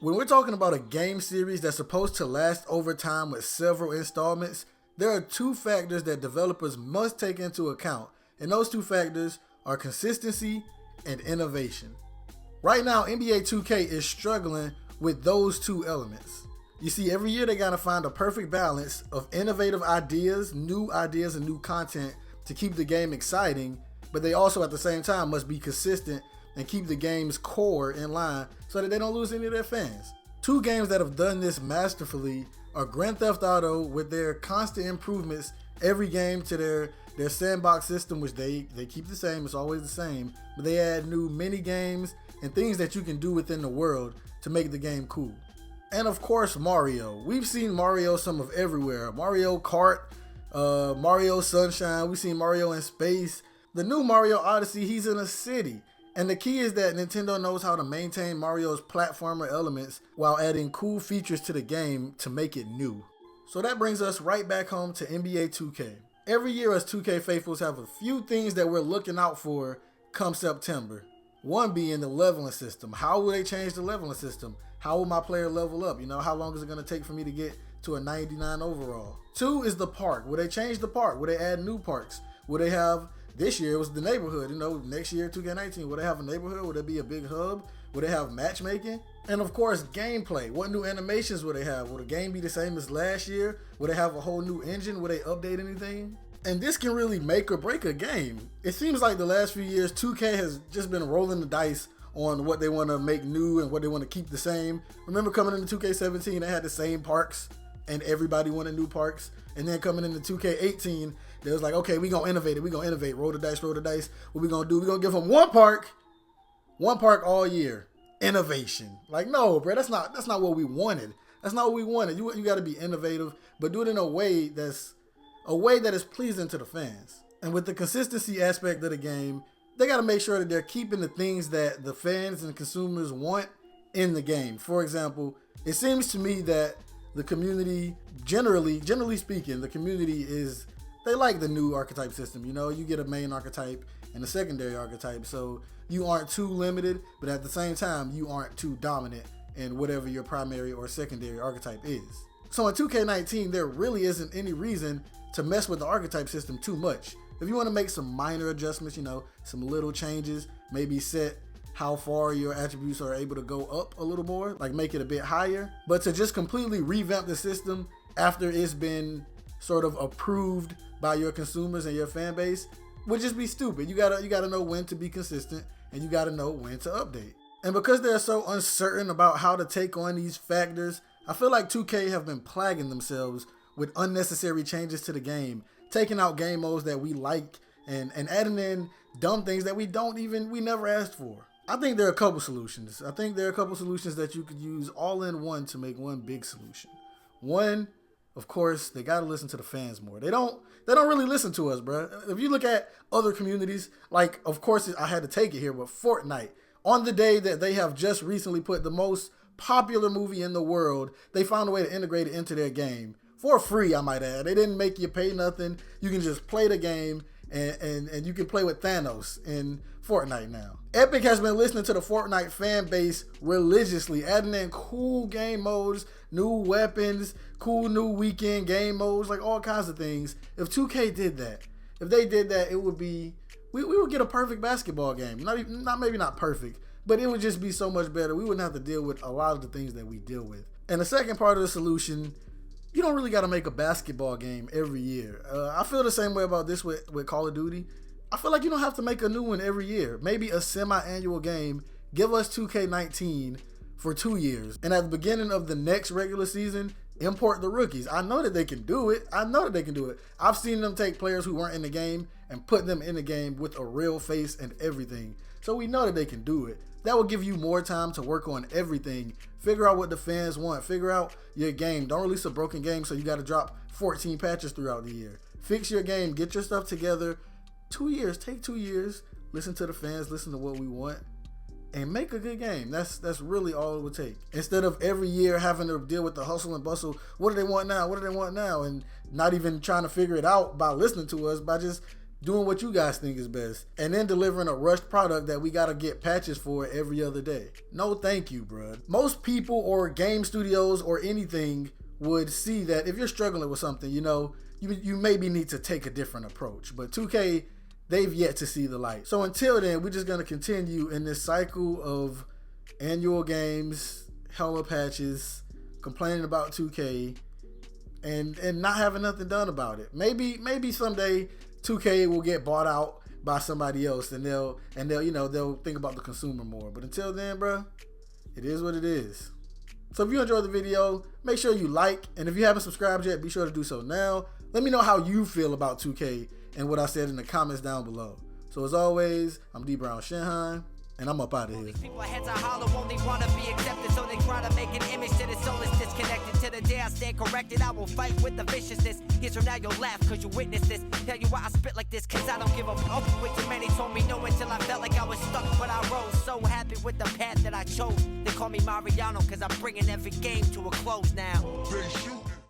When we're talking about a game series that's supposed to last over time with several installments, there are two factors that developers must take into account, and those two factors are consistency and innovation. Right now, NBA 2K is struggling with those two elements. You see, every year they gotta find a perfect balance of innovative ideas and new content to keep the game exciting, but they also at the same time must be consistent and keep the game's core in line so that they don't lose any of their fans. Two games that have done this masterfully are Grand Theft Auto with their constant improvements every game to their sandbox system, which they keep the same, it's always the same, but they add new mini games and things that you can do within the world to make the game cool. And of course, Mario. We've seen Mario some of everywhere. Mario Kart, Mario Sunshine, we've seen Mario in space. The new Mario Odyssey, he's in a city. And the key is that Nintendo knows how to maintain Mario's platformer elements while adding cool features to the game to make it new. So that brings us right back home to NBA 2K. Every year us 2K faithfuls have a few things that we're looking out for come September. One being the leveling system. How will they change the leveling system? How will my player level up? How long is it going to take for me to get to a 99 overall? Two is the park. Will they change the park? Will they add new parks? Will they have... This year it was the neighborhood, next year, 2K19, will they have a neighborhood? Will there be a big hub? Will they have matchmaking? And of course, gameplay. What new animations will they have? Will the game be the same as last year? Will they have a whole new engine? Will they update anything? And this can really make or break a game. It seems like the last few years, 2K has just been rolling the dice on what they want to make new and what they want to keep the same. Remember coming into 2K17, they had the same parks and everybody wanted new parks. And then coming into 2K18, they was like, okay, we gonna innovate it. We gonna innovate. Roll the dice. What we gonna do? We gonna give them one park all year. Innovation. Like, no, bro, that's not what we wanted. That's not what we wanted. You got to be innovative, but do it in a way that is pleasing to the fans. And with the consistency aspect of the game, they got to make sure that they're keeping the things that the fans and consumers want in the game. For example, it seems to me that the community, generally speaking, the community they like the new archetype system. You get a main archetype and a secondary archetype, so you aren't too limited, but at the same time, you aren't too dominant in whatever your primary or secondary archetype is. So in 2K19, there really isn't any reason to mess with the archetype system too much. If you want to make some minor adjustments, some little changes, maybe set how far your attributes are able to go up a little more, like make it a bit higher. But to just completely revamp the system after it's been sort of approved by your consumers and your fan base would just be stupid. You gotta know when to be consistent and you gotta know when to update. And because they're so uncertain about how to take on these factors, I feel like 2K have been plaguing themselves with unnecessary changes to the game, taking out game modes that we like and adding in dumb things that we never asked for. I think there are a couple solutions. That you could use all in one to make one big solution. One, of course, they got to listen to the fans more. They don't really listen to us, bro. If you look at other communities, like, of course, I had to take it here, but Fortnite, on the day that they have just recently put the most popular movie in the world, they found a way to integrate it into their game. For free, I might add. They didn't make you pay nothing. You can just play the game, and you can play with Thanos in Fortnite now. Epic has been listening to the Fortnite fan base religiously, adding in cool game modes, new weapons, cool new weekend game modes, like all kinds of things. If 2K did that, it would be, we would get a perfect basketball game. Maybe not perfect, but it would just be so much better. We wouldn't have to deal with a lot of the things that we deal with. And the second part of the solution, you don't really got to make a basketball game every year. I feel the same way about this with Call of Duty. I feel like you don't have to make a new one every year. Maybe a semi-annual game. Give us 2K19 for 2 years. And at the beginning of the next regular season, import the rookies. I know that they can do it. I've seen them take players who weren't in the game and put them in the game with a real face and everything. So we know that they can do it. That will give you more time to work on everything. Figure out what the fans want. Figure out your game. Don't release a broken game so you got to drop 14 patches throughout the year. Fix your game. Get your stuff together. 2 years. Take 2 years. Listen to the fans. Listen to what we want. And make a good game. That's really all it would take. Instead of every year having to deal with the hustle and bustle. What do they want now? And not even trying to figure it out by listening to us. By just doing what you guys think is best, and then delivering a rushed product that we gotta get patches for every other day. No thank you, bruh. Most people or game studios or anything would see that if you're struggling with something, you know, you maybe need to take a different approach. But 2K, they've yet to see the light. So until then, we're just gonna continue in this cycle of annual games, hella patches, complaining about 2K, and not having nothing done about it. Maybe someday 2K will get bought out by somebody else, and they'll they'll think about the consumer more. But until then, bro, it is what it is. So if you enjoyed the video, make sure you like, and if you haven't subscribed yet, be sure to do so now. Let me know how you feel about 2K and what I said in the comments down below. So as always, I'm D Brown Shenheim, and I'm up out of here. These people heads are hollow, only wanna be accepted, so they try to make an image that is soul is disconnected. To the day I stand corrected, I will fight with the viciousness. Years from now you'll laugh cause you witnessed this. Tell you why I spit like this, cause I don't give a fuck. Way too many told me no until I felt like I was stuck, but I rose. So happy with the path that I chose. They call me Mariano cause I'm bringing every game to a close now.